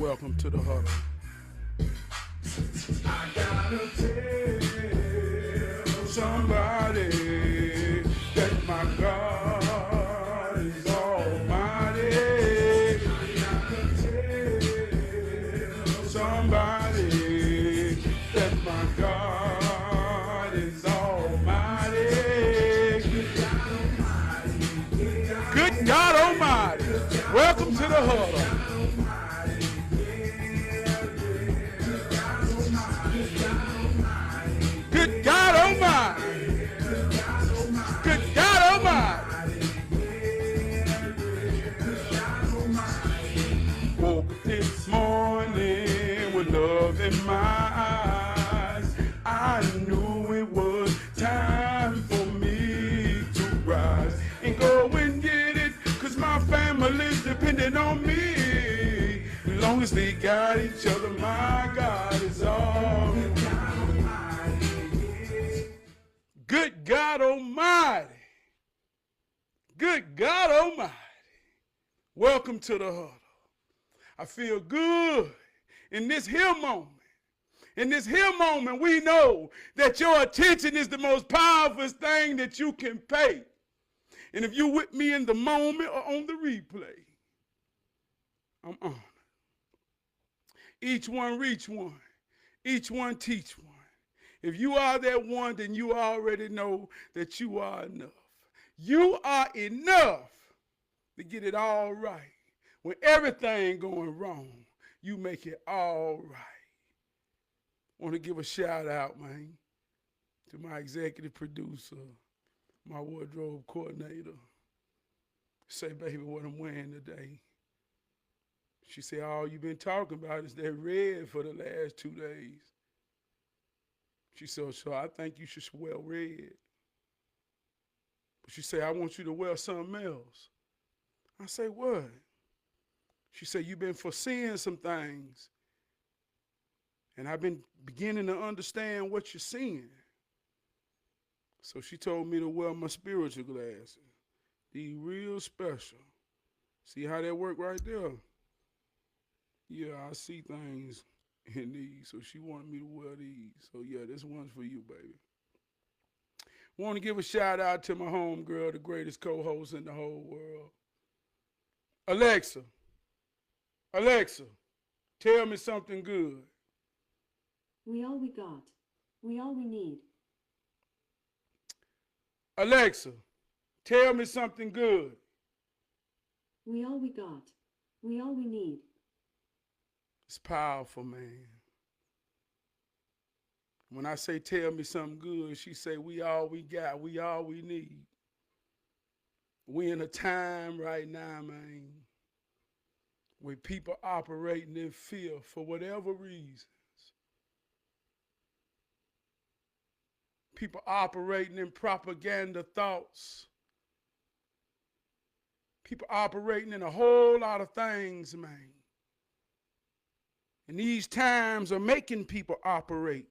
welcome to the huddle. I gotta tell somebody that my God is almighty. I gotta tell somebody that my God is almighty. Good God Almighty. Welcome to the huddle. Good God Almighty. Good God Almighty. Woke up this morning with love in my eyes. I knew it was time for me to rise and go and get it, cause my family's depending on me. As long as they got each other, my God is all. Good God Almighty. Good God Almighty. Welcome to the huddle. I feel good in this here moment. In this here moment, we know that your attention is the most powerful thing that you can pay. And if you're with me in the moment or on the replay, I'm honored. Each one reach one. Each one teach one. If you are that one, then you already know that you are enough. You are enough to get it all right. When everything going wrong, you make it all right. Want to give a shout out, man, to my executive producer, my wardrobe coordinator. Say, baby, what I'm wearing today. She said, all you've been talking about is that red for the last 2 days. She said, so I think you should wear red. But she said, I want you to wear something else. I say, what? She said, you've been foreseeing some things. And I've been beginning to understand what you're seeing. So she told me to wear my spiritual glasses. These real special. See how that work right there? Yeah, I see things in these. So she wanted me to wear these. So yeah, this one's for you, baby. Want to give a shout out to my homegirl, the greatest co-host in the whole world. Alexa, tell me something good. We all we got. We all we need. Alexa, tell me something good. We all we got. We all we need. It's powerful, man. When I say tell me something good, she say we all we got, we all we need. We in a time right now, man, where people operating in fear for whatever reasons. People operating in propaganda thoughts. People operating in a whole lot of things, man. And these times are making people operate.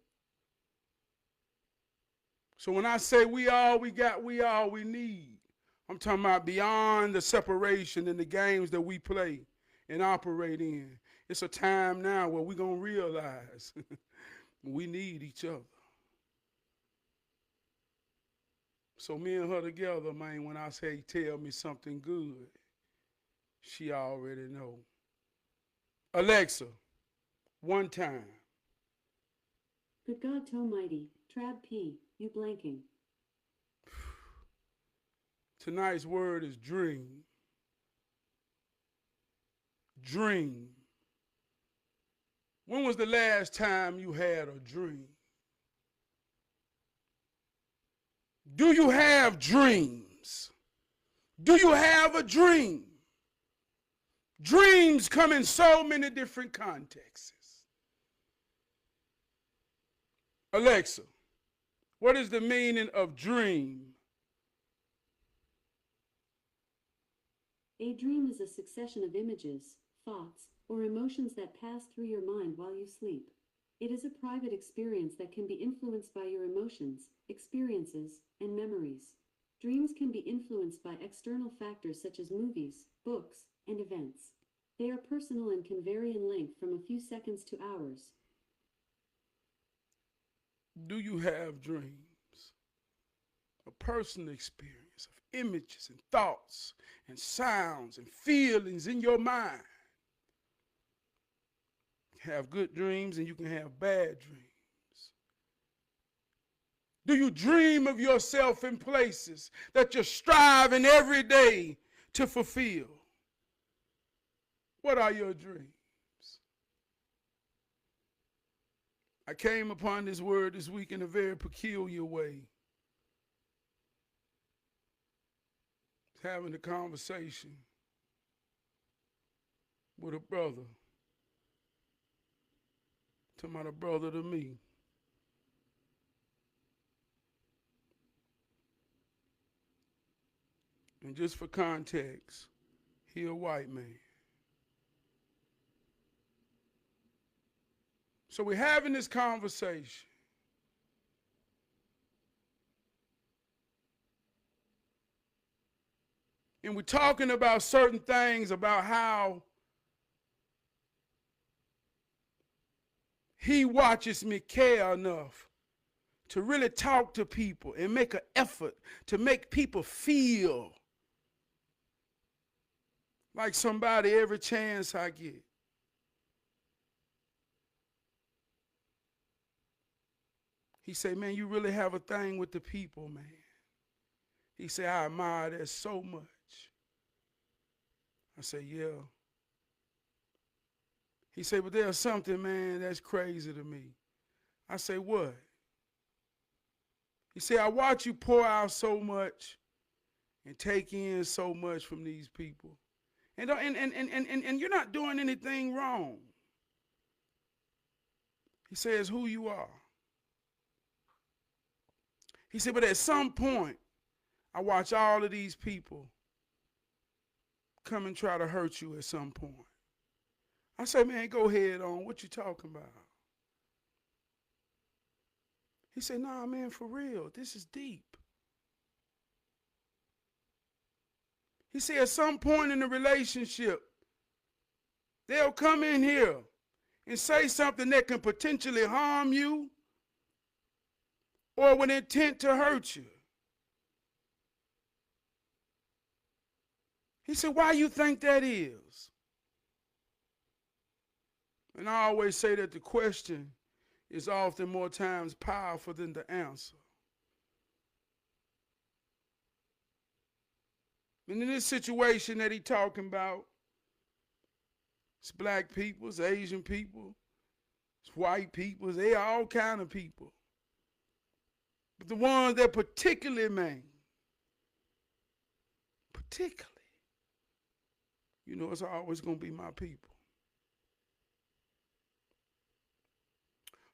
So when I say we all we got, we all we need, I'm talking about beyond the separation and the games that we play and operate in. It's a time now where we're going to realize we need each other. So me and her together, man, when I say tell me something good, she already know. Alexa, one time. Good God Almighty, Trab P, you blanking. Tonight's word is dream. Dream. When was the last time you had a dream? Do you have dreams? Do you have a dream? Dreams come in so many different contexts. Alexa, what is the meaning of dream? A dream is a succession of images, thoughts, or emotions that pass through your mind while you sleep. It is a private experience that can be influenced by your emotions, experiences, and memories. Dreams can be influenced by external factors such as movies, books, and events. They are personal and can vary in length from a few seconds to hours. Do you have dreams? A personal experience of images and thoughts and sounds and feelings in your mind. You can have good dreams and you can have bad dreams. Do you dream of yourself in places that you're striving every day to fulfill? What are your dreams? I came upon this word this week in a very peculiar way. Having a conversation with a brother, talking about a brother to me. And just for context, he a white man. So we're having this conversation. And we're talking about certain things about how he watches me care enough to really talk to people and make an effort to make people feel like somebody every chance I get. He said, man, you really have a thing with the people, man. He said, I admire that so much. I said, yeah. He said, but there's something, man, that's crazy to me. I say, what? He said, I watch you pour out so much and take in so much from these people. And you're not doing anything wrong. He says, who you are. He said, but at some point, I watch all of these people come and try to hurt you at some point. I say, man, go ahead on. What you talking about? He said, nah, man, for real. This is deep. He said, at some point in the relationship, they'll come in here and say something that can potentially harm you or with intent to hurt you. He said, why you think that is? And I always say that the question is often more times powerful than the answer. And in this situation that he's talking about, it's black people, it's Asian people, it's white people, they are all kind of people. But the ones that particularly, man, you know, it's always going to be my people.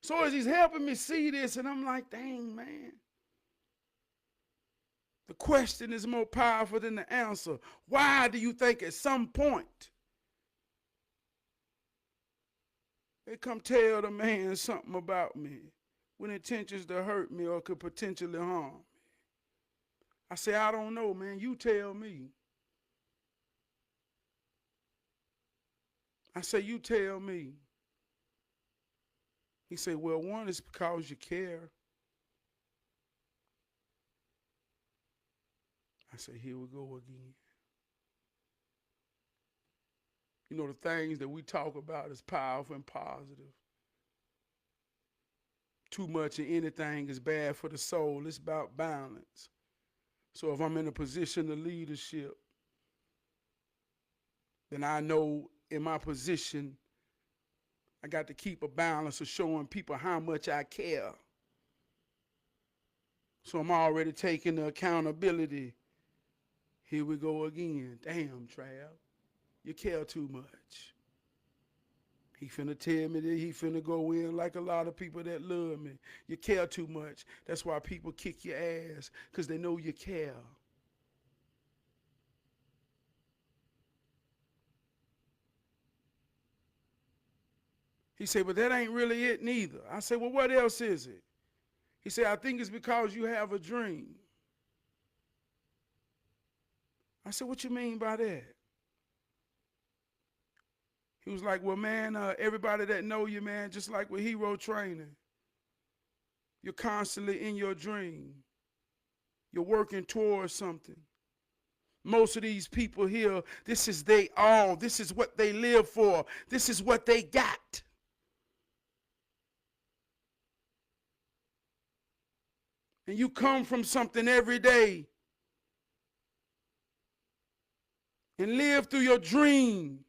So as he's helping me see this, and I'm like, dang, man. The question is more powerful than the answer. Why do you think at some point they come tell the man something about me with intentions to hurt me or could potentially harm me? I say, I don't know, man. You tell me. I say, you tell me. He said, well, one is because you care. I say, here we go again. You know, the things that we talk about is powerful and positive. Too much of anything is bad for the soul. It's about balance. So if I'm in a position of leadership, then I know in my position, I got to keep a balance of showing people how much I care. So I'm already taking the accountability. Here we go again. Damn, Trav, you care too much. He finna tell me that he finna go in like a lot of people that love me. You care too much. That's why people kick your ass, because they know you care. He said, but that ain't really it neither. I said, well, what else is it? He said, I think it's because you have a dream. I said, what you mean by that? He was like, well, man, everybody that know you, man, just like with hero training, you're constantly in your dream. You're working towards something. Most of these people here, this is they all. This is what they live for. This is what they got. And you come from something every day and live through your dream.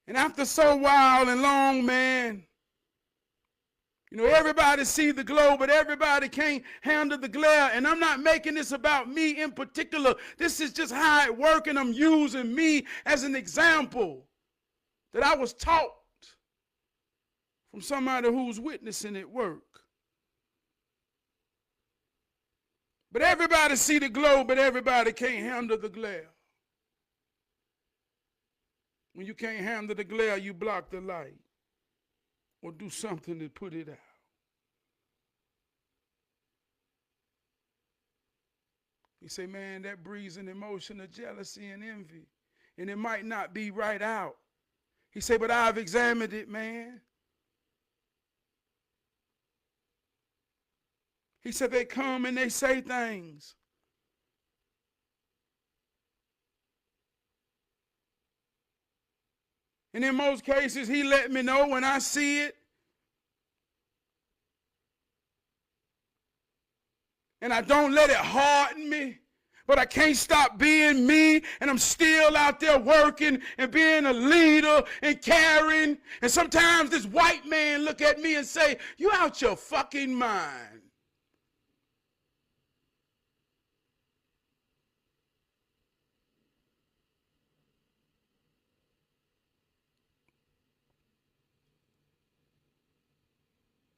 And after so while and long, man, you know, everybody see the glow, but everybody can't handle the glare. And I'm not making this about me in particular. This is just how it works, and I'm using me as an example that I was taught from somebody who's witnessing it work. But everybody see the glow, but everybody can't handle the glare. When you can't handle the glare, you block the light or do something to put it out. You say, man, that breeds an emotion of jealousy and envy, and it might not be right out. He said, but I've examined it, man. He said, they come and they say things. And in most cases, he let me know when I see it. And I don't let it harden me. But I can't stop being me, and I'm still out there working and being a leader and caring. And sometimes this white man look at me and say, you out your fucking mind.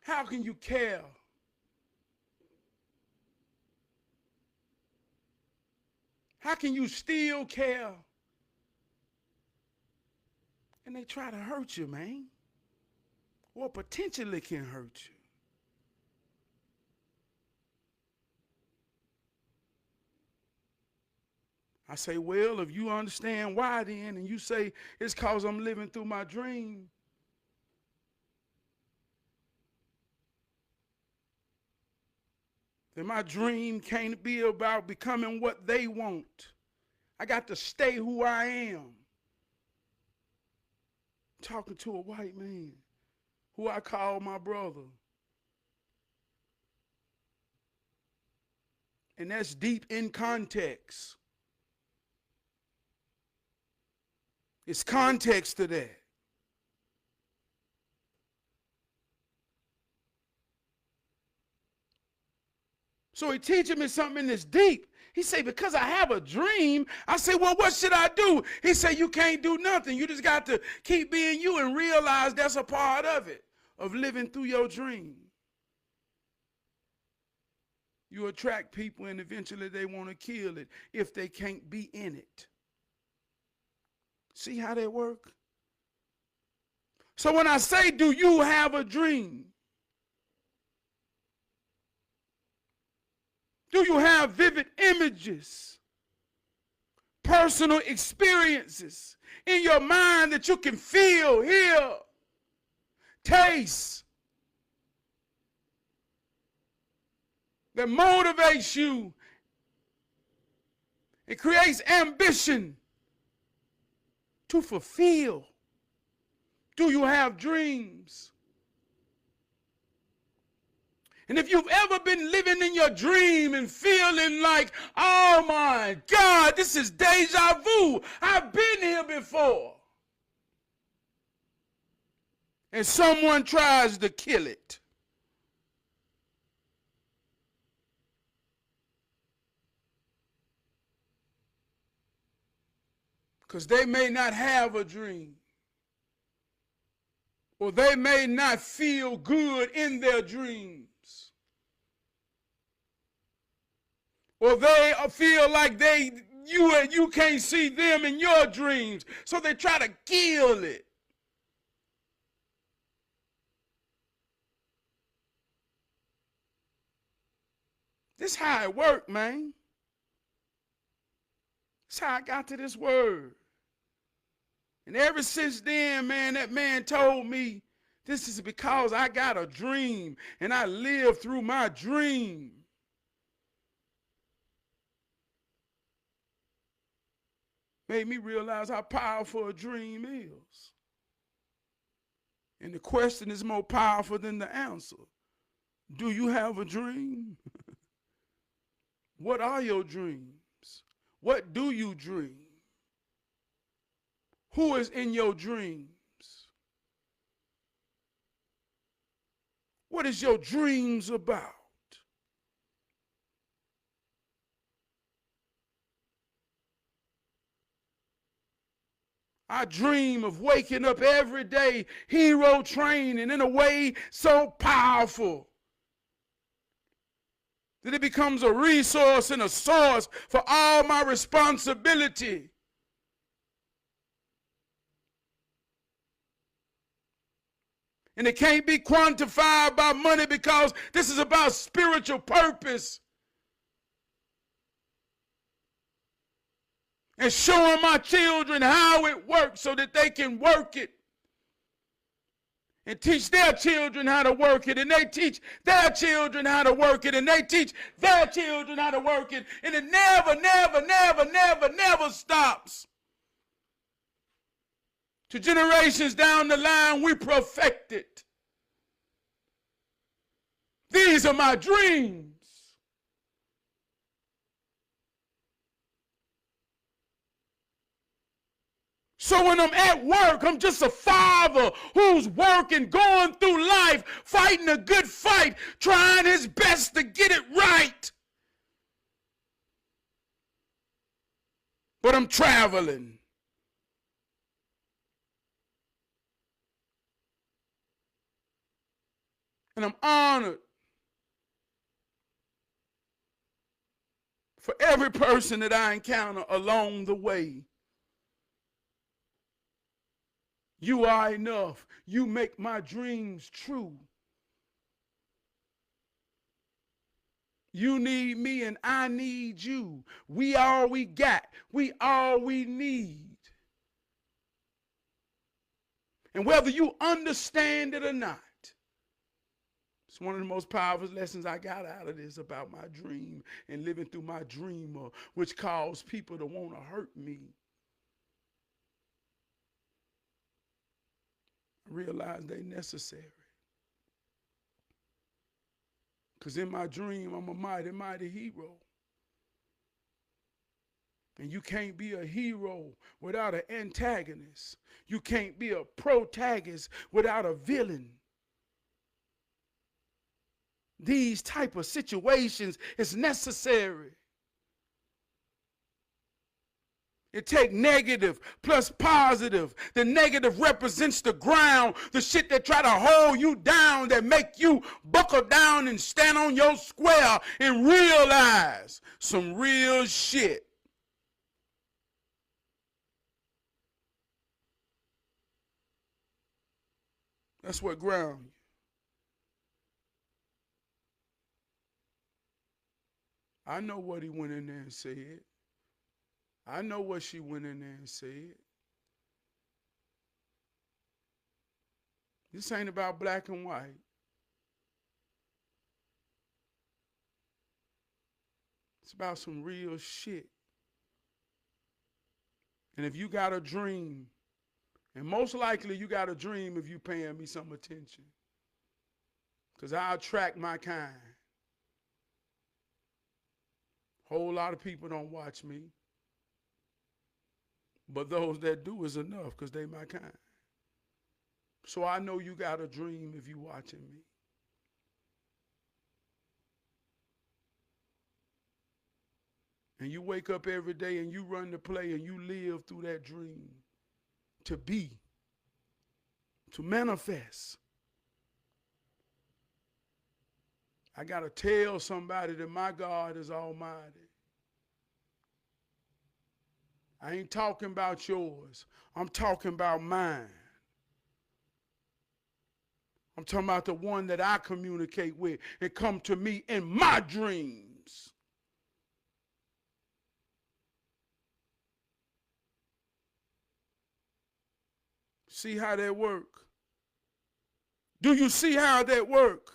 How can you care? How can you still care? And they try to hurt you, man. Or potentially can hurt you. I say, well, if you understand why then, and you say it's because I'm living through my dream, then my dream can't be about becoming what they want. I got to stay who I am. Talking to a white man who I call my brother. And that's deep in context. It's context to that. So he teaching me something that's deep. He say, because I have a dream. I say, well, what should I do? He say, you can't do nothing. You just got to keep being you and realize that's a part of it, of living through your dream. You attract people and eventually they want to kill it if they can't be in it. See how that work? So when I say, do you have a dream? Do you have vivid images, personal experiences in your mind that you can feel, hear, taste, that motivates you? It creates ambition to fulfill. Do you have dreams? And if you've ever been living in your dream and feeling like, oh my God, this is deja vu. I've been here before. And someone tries to kill it. Because they may not have a dream. Or they may not feel good in their dreams. Or they feel like you can't see them in your dreams. So they try to kill it. This is how it worked, man. This is how I got to this word. And ever since then, man, that man told me, this is because I got a dream and I live through my dream. Made me realize how powerful a dream is. And the question is more powerful than the answer. Do you have a dream? What are your dreams? What do you dream? Who is in your dreams? What is your dreams about? I dream of waking up every day, hero training in a way so powerful that it becomes a resource and a source for all my responsibility. And it can't be quantified by money because this is about spiritual purpose. And showing my children how it works so that they can work it. And teach their children how to work it. And they teach their children how to work it. And they teach their children how to work it. And it never, never, never, never, never stops. To generations down the line, we perfect it. These are my dreams. So when I'm at work, I'm just a father who's working, going through life, fighting a good fight, trying his best to get it right. But I'm traveling. And I'm honored for every person that I encounter along the way. You are enough. You make my dreams true. You need me and I need you. We all we got. We all we need. And whether you understand it or not, it's one of the most powerful lessons I got out of this about my dream and living through my dream, which caused people to want to hurt me. I realized they're necessary. Because in my dream, I'm a mighty, mighty hero. And you can't be a hero without an antagonist. You can't be a protagonist without a villain. These type of situations is necessary. It takes negative plus positive. The negative represents the ground, the shit that try to hold you down, that make you buckle down and stand on your square and realize some real shit. That's what ground you. I know what he went in there and said. I know what she went in there and said. This ain't about black and white. It's about some real shit. And if you got a dream, and most likely you got a dream if you paying me some attention, because I attract my kind. Whole lot of people don't watch me. But those that do is enough because they my kind. So I know you got a dream if you watching me. And you wake up every day and you run the play and you live through that dream. To be. To manifest. I got to tell somebody that my God is almighty. I ain't talking about yours. I'm talking about mine. I'm talking about the one that I communicate with and come to me in my dreams. See how that work? Do you see how that work?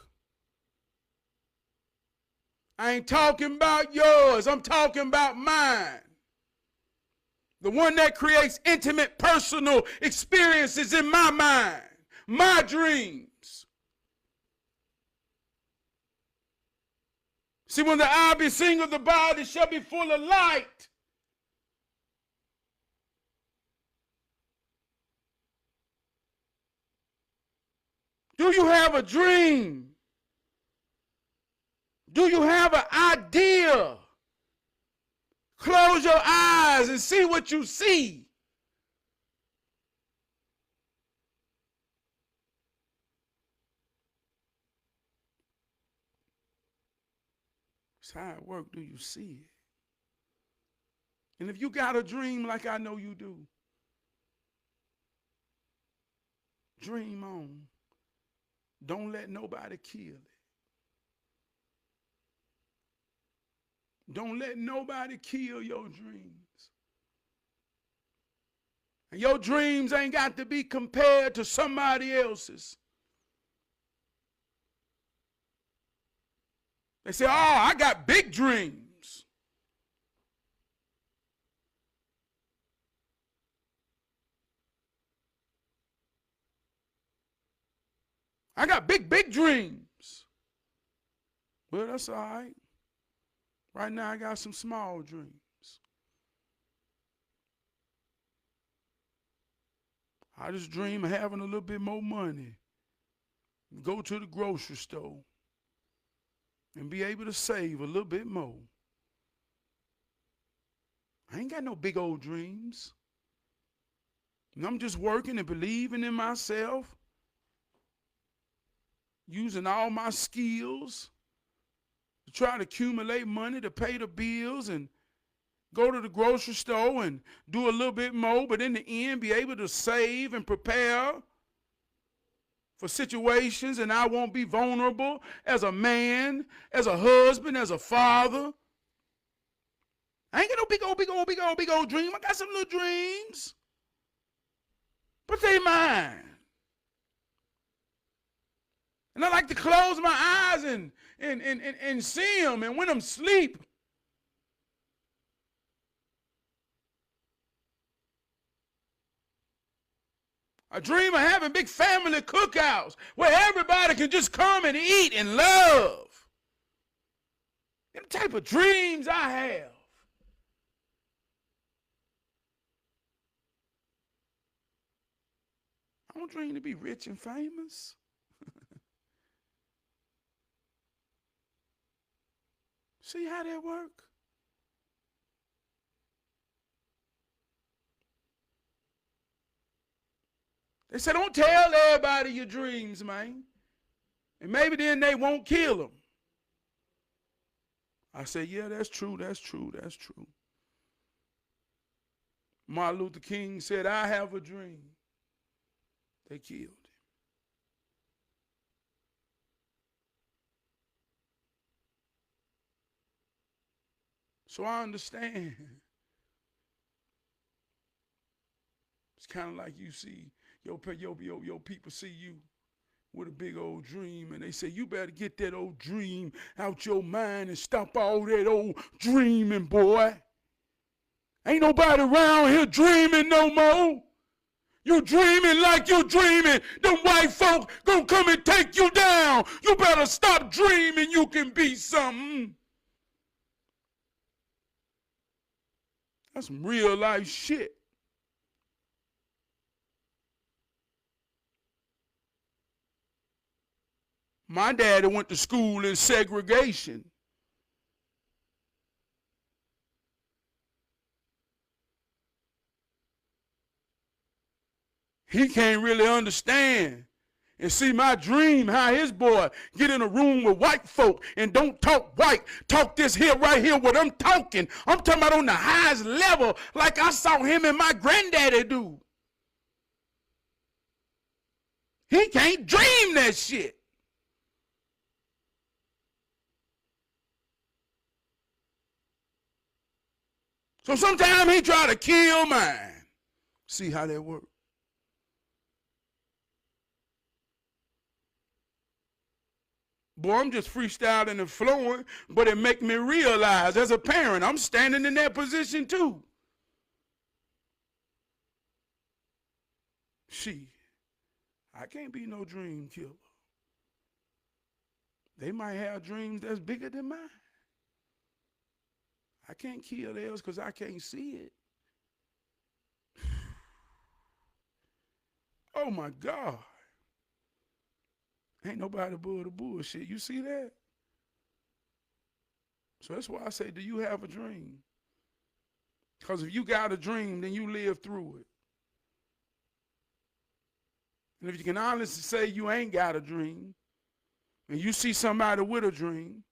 I ain't talking about yours. I'm talking about mine. The one that creates intimate, personal experiences in my mind, my dreams. See, when the eye be single, the body shall be full of light. Do you have a dream? Do you have an idea? Close your eyes and see what you see. That's how it works. Do you see it? And if you got a dream like I know you do, dream on. Don't let nobody kill it. Don't let nobody kill your dreams. And your dreams ain't got to be compared to somebody else's. They say, oh, I got big dreams. I got big dreams. Well, that's all right. Right now, I got some small dreams. I just dream of having a little bit more money. Go to the grocery store and be able to save a little bit more. I ain't got no big old dreams. And I'm just working and believing in myself, using all my skills to try to accumulate money to pay the bills and go to the grocery store and do a little bit more, but in the end be able to save and prepare for situations, and I won't be vulnerable as a man, as a husband, as a father. I ain't got no big old dream. I got some little dreams, but they mine. And I like to close my eyes and see them, and when I'm asleep, I dream of having big family cookouts where everybody can just come and eat and love. The type of dreams I have. I don't dream to be rich and famous. See how that work? They said, don't tell everybody your dreams, man. And maybe then they won't kill them. I said, yeah, that's true, that's true, that's true. Martin Luther King said, I have a dream. They killed him. So I understand. It's kind of like you see, your people see you with a big old dream, and they say, you better get that old dream out your mind and stop all that old dreaming, boy. Ain't nobody around here dreaming no more. You dreaming like you dreaming. Them white folk gonna come and take you down. You better stop dreaming you can be something. That's some real life shit. My daddy went to school in segregation. He can't really understand and see my dream, how his boy get in a room with white folk and don't talk white. Talk this here, right here, what I'm talking. I'm talking about on the highest level, like I saw him and my granddaddy do. He can't dream that shit. So sometimes he try to kill mine. See how that works? Boy, I'm just freestyling and flowing, but it make me realize as a parent, I'm standing in that position too. I can't be no dream killer. They might have dreams that's bigger than mine. I can't kill theirs because I can't see it. Oh my God. Ain't nobody above the bullshit. You see that? So that's why I say, do you have a dream? Because if you got a dream, then you live through it. And if you can honestly say you ain't got a dream, and you see somebody with a dream,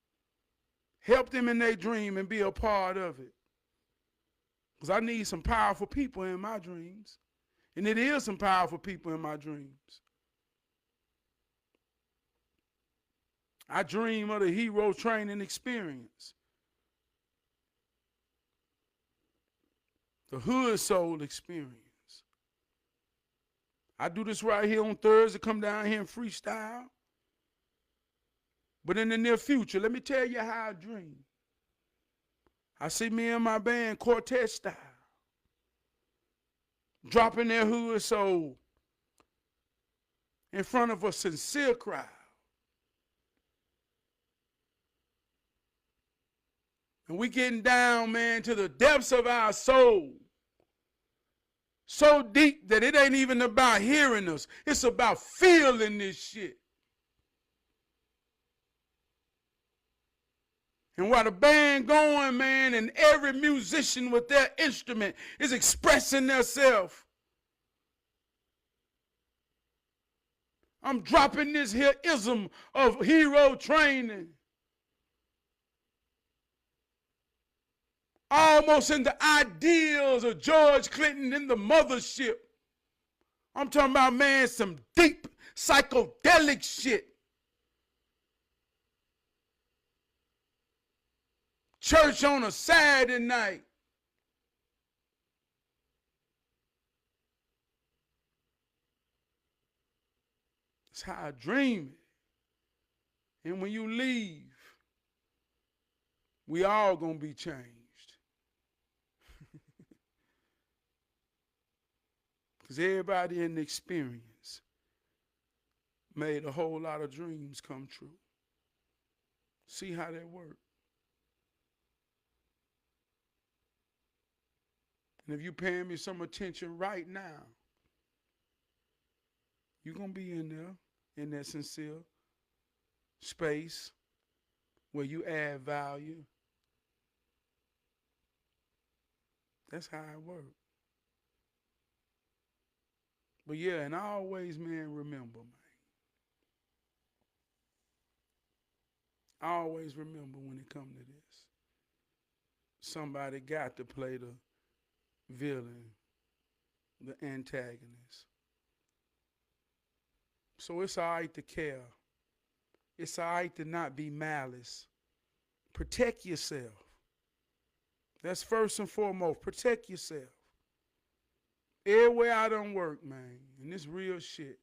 help them in their dream and be a part of it. Because I need some powerful people in my dreams. And it is some powerful people in my dreams. I dream of the hero training experience. The hood soul experience. I do this right here on Thursday, come down here and freestyle. But in the near future, let me tell you how I dream. I see me and my band, Quartet Style, dropping their hood soul in front of a sincere crowd. And we getting down, man, to the depths of our soul. So deep that it ain't even about hearing us. It's about feeling this shit. And while the band going, man, and every musician with their instrument is expressing themselves, I'm dropping this here ism of hero training. Almost in the ideals of George Clinton in the mothership. I'm talking about, man, some deep psychedelic shit. Church on a Saturday night. That's how I dream it. And when you leave, we all gonna be changed. Because everybody in the experience made a whole lot of dreams come true. See how that works. And if you're paying me some attention right now, you're going to be in there, in that sincere space where you add value. That's how it works. But yeah, and I always, man, remember, man. I always remember when it comes to this. Somebody got to play the villain, the antagonist. So it's all right to care. It's all right to not be malice. Protect yourself. That's first and foremost. Protect yourself. Everywhere I done work, man, and this real shit,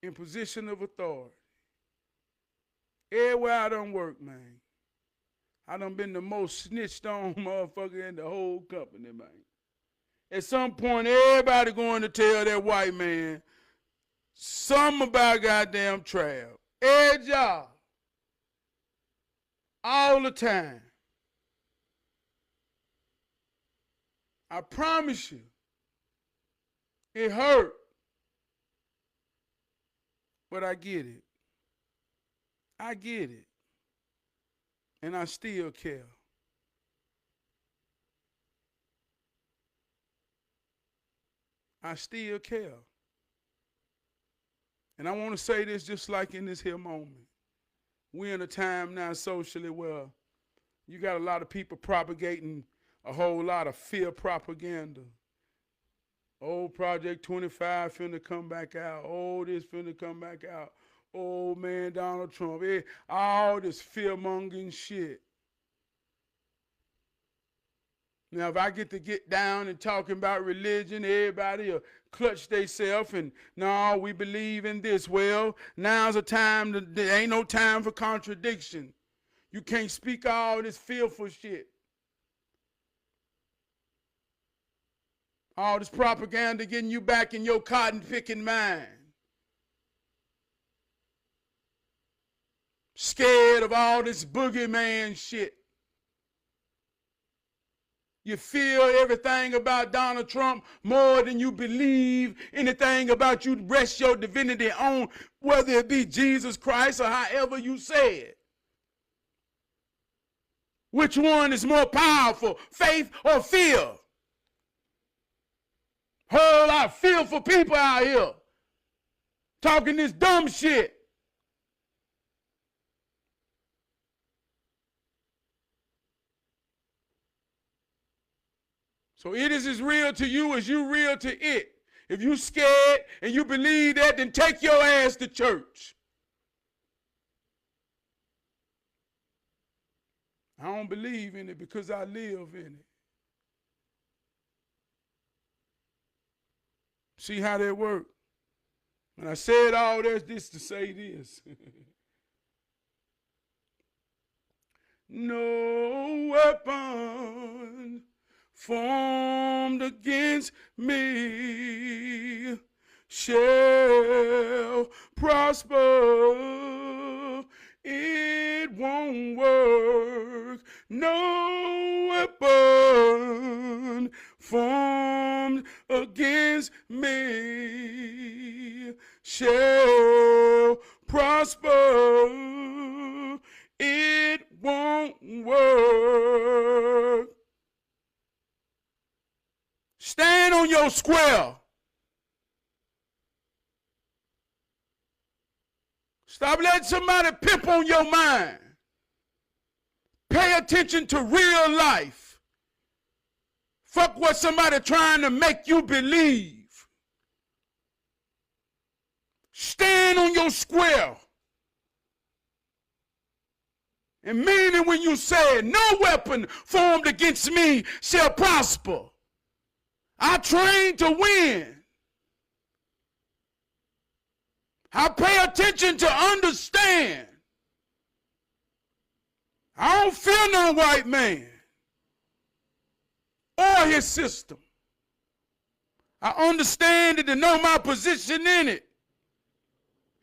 in position of authority. Everywhere I done work, man, I done been the most snitched on motherfucker in the whole company, man. At some point, everybody going to tell that white man something about goddamn Trav. Every job. All the time. I promise you, it hurt. But I get it. I get it. And I still care. I still care. And I want to say this just like in this here moment. We're in a time now socially where you got a lot of people propagating a whole lot of fear propaganda. Oh, Project 25 finna come back out. Oh, this finna come back out. Oh, man, Donald Trump. All this fear-mongering shit. Now, if I get to get down and talking about religion, everybody will clutch themselves and, no, we believe in this. Well, now's a time, there ain't no time for contradiction. You can't speak all this fearful shit. All this propaganda getting you back in your cotton-picking mind. Scared of all this boogeyman shit. You feel everything about Donald Trump more than you believe anything about you rest your divinity on, whether it be Jesus Christ or however you say it. Which one is more powerful, faith or fear? Whole lot of fearful people out here talking this dumb shit. So it is as real to you as you real to it. If you scared and you believe that, then take your ass to church. I don't believe in it because I live in it. See how that work? And I said all this to say this. No weapon formed against me shall prosper. It won't work. No weapon formed against me shall prosper. It won't work. Stand on your square. Stop letting somebody pimp on your mind. Pay attention to real life. Fuck what somebody trying to make you believe. Stand on your square. And mean it when you say, no weapon formed against me shall prosper. I train to win. I pay attention to understand. I don't fear no white man or his system. I understand it to know my position in it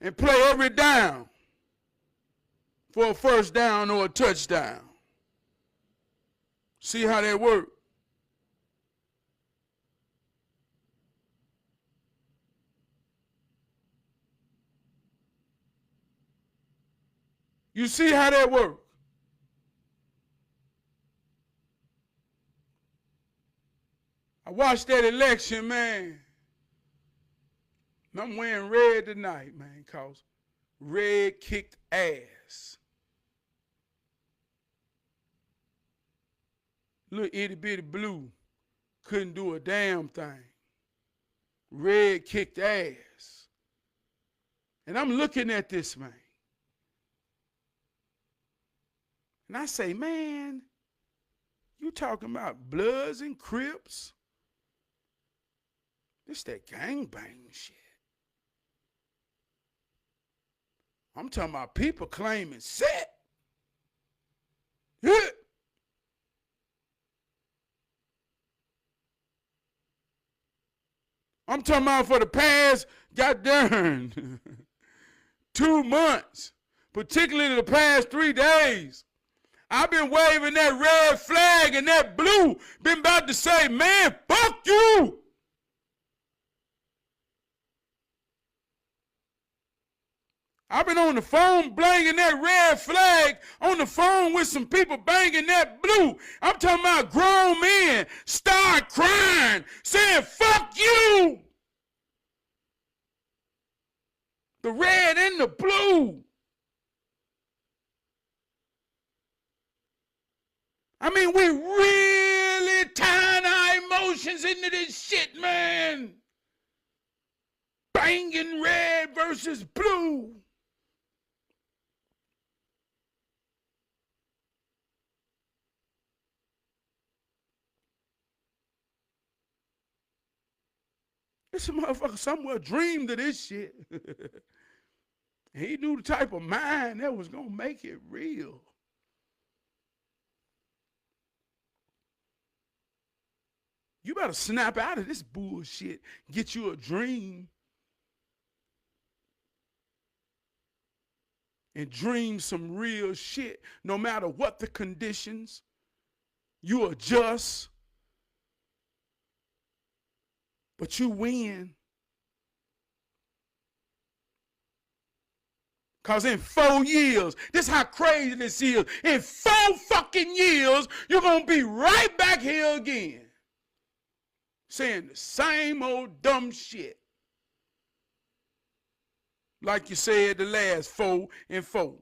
and play every down for a first down or a touchdown. See how that works? You see how that works? I watched that election, man. And I'm wearing red tonight, man, because red kicked ass. Little itty bitty blue couldn't do a damn thing. Red kicked ass. And I'm looking at this, man. And I say, man, you talking about Bloods and Crips? This that gangbang shit. I'm talking about people claiming set. Yeah. I'm talking about for the past, goddamn, 2 months, particularly the past 3 days. I've been waving that red flag and that blue, been about to say, man, fuck you. I've been on the phone banging that red flag, on the phone with some people banging that blue. I'm talking about grown men start crying, saying, fuck you. The red and the blue. I mean, we really tying our emotions into this shit, man. Banging red versus blue. This motherfucker somewhere dreamed of this shit. He knew the type of mind that was going to make it real. You better snap out of this bullshit. Get you a dream. And dream some real shit. No matter what the conditions, you adjust. But you win. Because in 4 years, this is how crazy this is. In 4 fucking years, you're going to be right back here again. Saying the same old dumb shit. Like you said the last 4 and 4.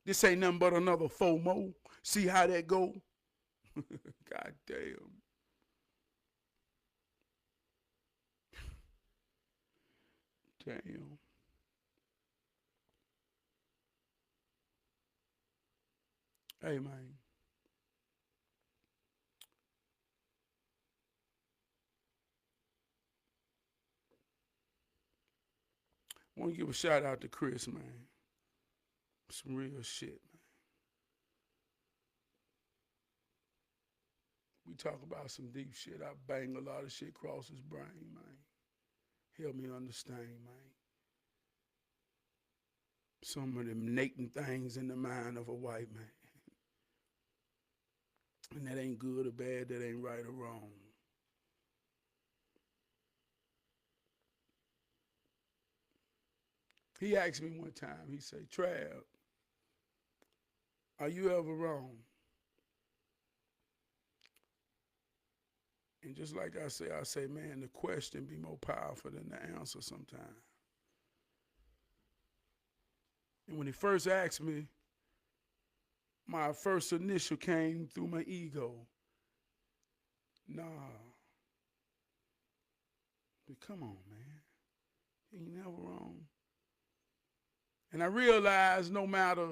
This ain't nothing but another 4 more. See how that go? God damn. Damn. Hey, man. I want to give a shout out to Chris, man. Some real shit, man. We talk about some deep shit. I bang a lot of shit across his brain, man. Help me understand, man. Some of them native things in the mind of a white man. And that ain't good or bad, that ain't right or wrong. He asked me one time, he said, Trav, are you ever wrong? And just like I say, man, the question be more powerful than the answer sometimes. And when he first asked me, my first initial came through my ego. Nah. But come on, man. You ain't never wrong. And I realized no matter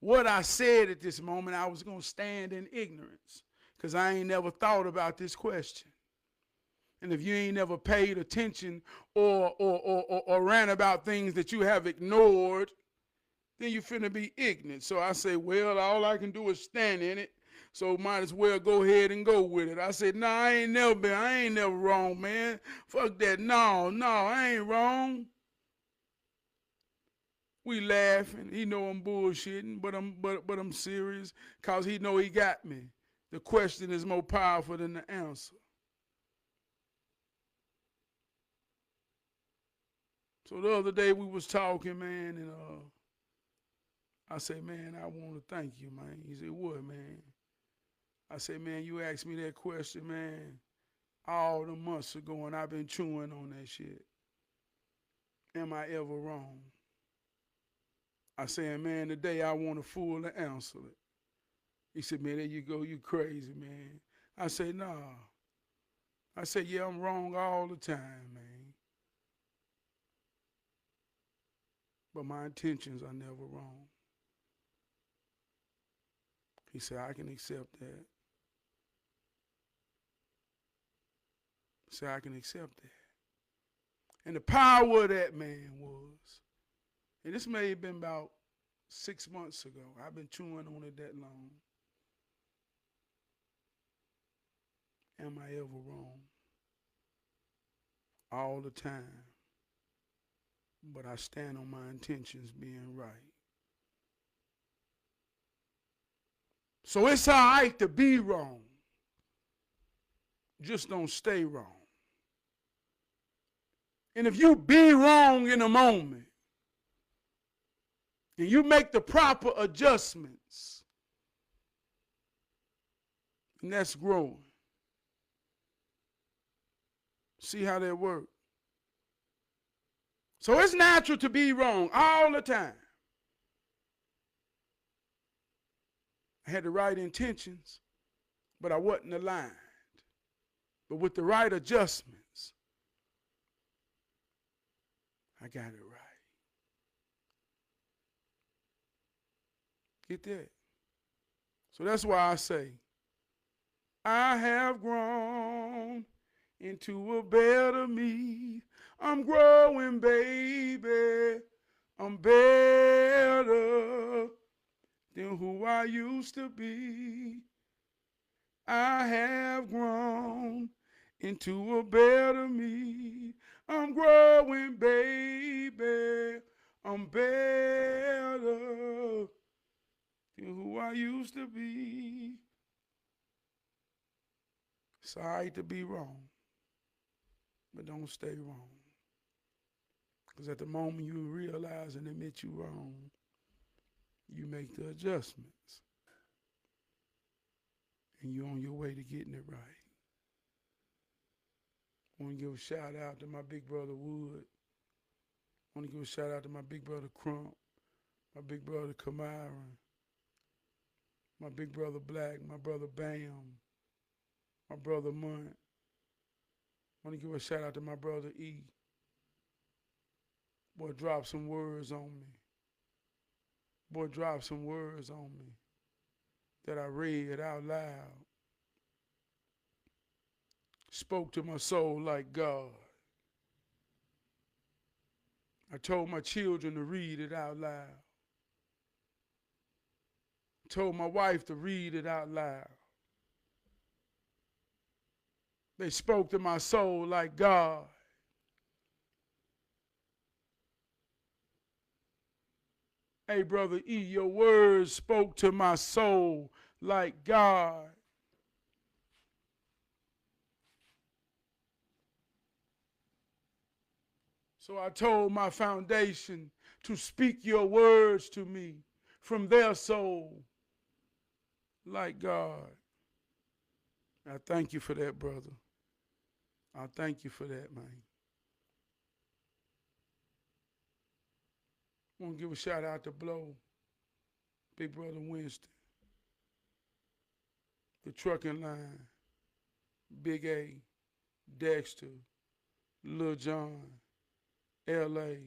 what I said at this moment, I was going to stand in ignorance because I ain't never thought about this question. And if you ain't never paid attention or ran about things that you have ignored, then you finna be ignorant. So I say, well, all I can do is stand in it. So might as well go ahead and go with it. I said, nah, I ain't never wrong, man. Fuck that. No, I ain't wrong. We laughing. He know I'm bullshitting, but I'm serious because he know he got me. The question is more powerful than the answer. So the other day we was talking, man, and I say, man, I want to thank you, man. He said, what, man? I say, man, you asked me that question, man, all the months ago, and I've been chewing on that shit. Am I ever wrong? I said, man, today I want to fully answer it. He said, man, there you go, you crazy, man. I said, nah. I said, yeah, I'm wrong all the time, man. But my intentions are never wrong. He said, I can accept that. He said, I can accept that. And the power of that, man, was, and this may have been about 6 months ago. I've been chewing on it that long. Am I ever wrong? All the time. But I stand on my intentions being right. So it's all right to be wrong. Just don't stay wrong. And if you be wrong in a moment, and you make the proper adjustments, and that's growing. See how that works? So it's natural to be wrong all the time. I had the right intentions, but I wasn't aligned. But with the right adjustments, I got it right. Get that? So that's why I say, I have grown into a better me. I'm growing, baby. I'm better than who I used to be. I have grown into a better me. I'm growing, baby. I'm better than who I used to be. It's all right to be wrong, but don't stay wrong. Because at the moment you realize and admit you're wrong, you make the adjustments. And you're on your way to getting it right. I want to give a shout out to my big brother Wood. I want to give a shout out to my big brother Crump, my big brother Kamiron, my big brother Black, my brother Bam, my brother Munt. I want to give a shout out to my brother E. Boy, drop some words on me. Boy, drop some words on me that I read out loud. Spoke to my soul like God. I told my children to read it out loud. Told my wife to read it out loud. They spoke to my soul like God. Hey, Brother E, your words spoke to my soul like God. So I told my foundation to speak your words to me from their soul like God. I thank you for that, brother. I thank you for that, man. I want to give a shout out to Blow, Big Brother Winston, the trucking line, Big A, Dexter, Lil John, L.A.,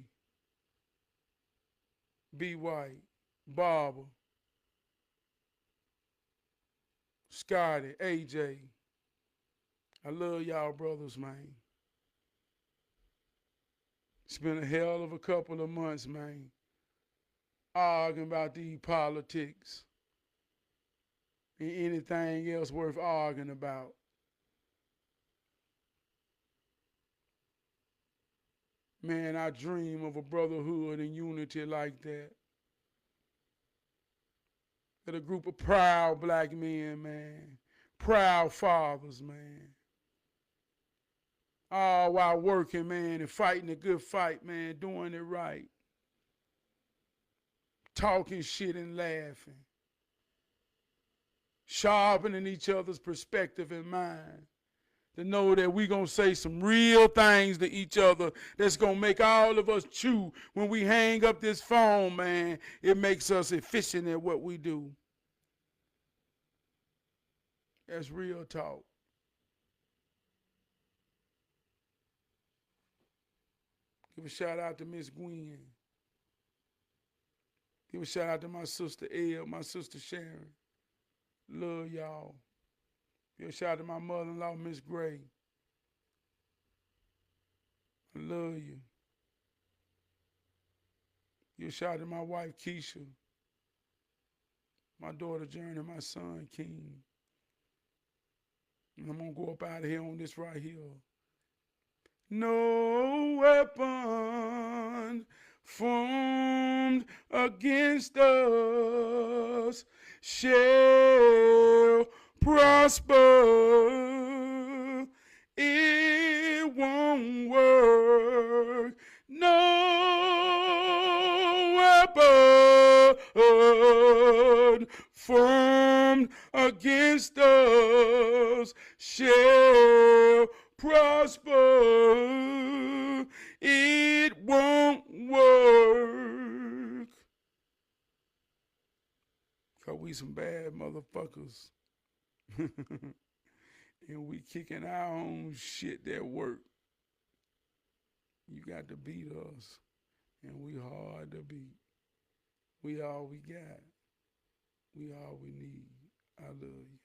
B. White, Barber, Scotty, AJ. I love y'all brothers, man. It's been a hell of a couple of months, man, arguing about these politics and anything else worth arguing about. Man, I dream of a brotherhood and unity like that. That a group of proud black men, man, proud fathers, man, all while working, man, and fighting a good fight, man, doing it right. Talking shit and laughing. Sharpening each other's perspective and mind. To know that we gonna say some real things to each other that's gonna make all of us chew when we hang up this phone, man. It makes us efficient at what we do. That's real talk. Give a shout out to Miss Gwen. Give a shout out to my sister Elle, my sister Sharon. Love y'all. Give a shout out to my mother-in-law, Miss Gray. I love you. Give a shout out to my wife, Keisha. My daughter, Journey, my son, King. And I'm going to go up out of here on this right here. No weapon formed against us shall prosper. It won't work. No weapon formed against us shall prosper. It won't work. 'Cause we some bad motherfuckers. And we kicking our own shit that work. You got to beat us. And we hard to beat. We all we got. We all we need. I love you.